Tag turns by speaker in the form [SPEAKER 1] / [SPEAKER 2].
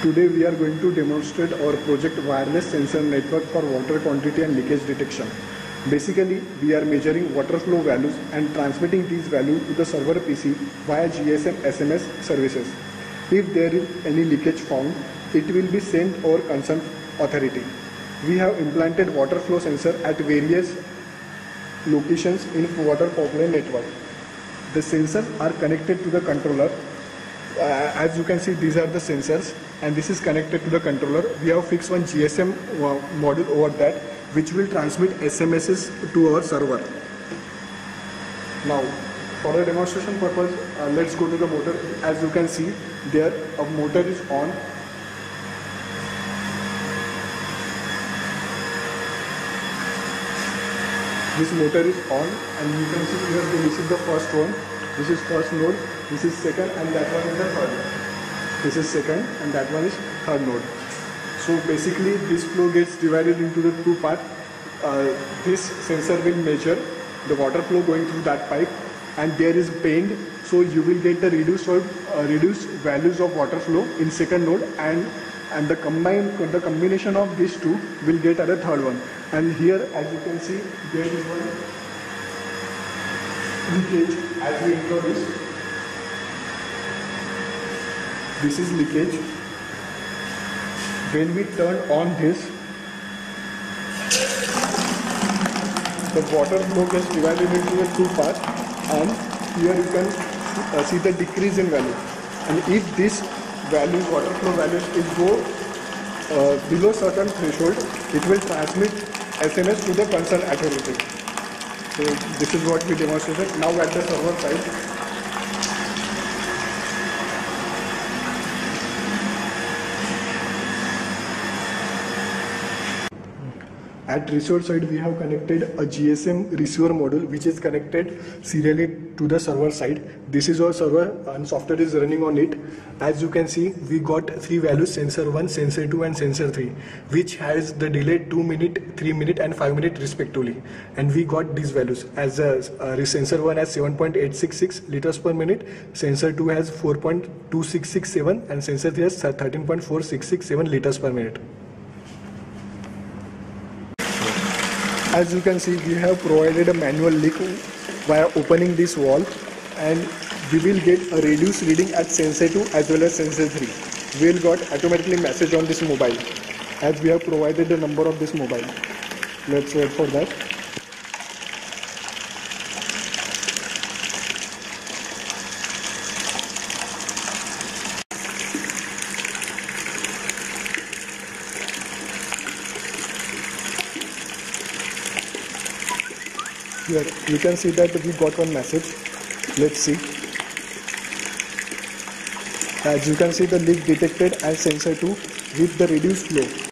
[SPEAKER 1] Today we are going to demonstrate our project wireless sensor network for water quantity and leakage detection. Basically, we are measuring water flow values and transmitting these values to the server PC via GSM SMS services. If there is any leakage found, it will be sent our concerned authority. We have implanted water flow sensor at various locations in water pipeline network. The sensors are connected to the controller. As you can see, these are the sensors and this is connected to the controller. We have fixed one GSM module over that which will transmit SMSs to our server. Now for the demonstration purpose, let's go to the motor. As you can see, there a motor is on. This motor is on and you can see here this is the first one. This is first node, this is second, and that one is the third. This is second and that one is third node. So basically this flow gets divided into the two parts. This sensor will measure the water flow going through that pipe and there is bend, so you will get the reduced values of water flow in second node and the combination of these two will get at the third one. And here as you can see there is one leakage as we introduce. This is leakage. When we turn on this, the water flow gets divided into the two parts and here you can see the decrease in value. And if this values, water flow values, is go below certain threshold, it will transmit SMS to the concerned authority. So this is what we demonstrated. Now at the server side, at receiver side we have connected a GSM receiver module which is connected serially to the server side. This is our server and software is running on it. As you can see, we got three values: sensor 1, sensor 2 and sensor 3, which has the delay 2 minutes, 3 minutes and 5 minutes respectively. And we got these values as sensor 1 has 7.866 liters per minute, sensor 2 has 4.2667 and sensor 3 has 13.4667 liters per minute. As you can see, we have provided a manual leak via opening this valve and we will get a reduced reading at sensor 2 as well as sensor 3. We will got automatically message on this mobile as we have provided the number of this mobile. Let's wait for that. Here you can see that we got one message. Let's see. As you can see, the leak detected at sensor 2 with the reduced flow.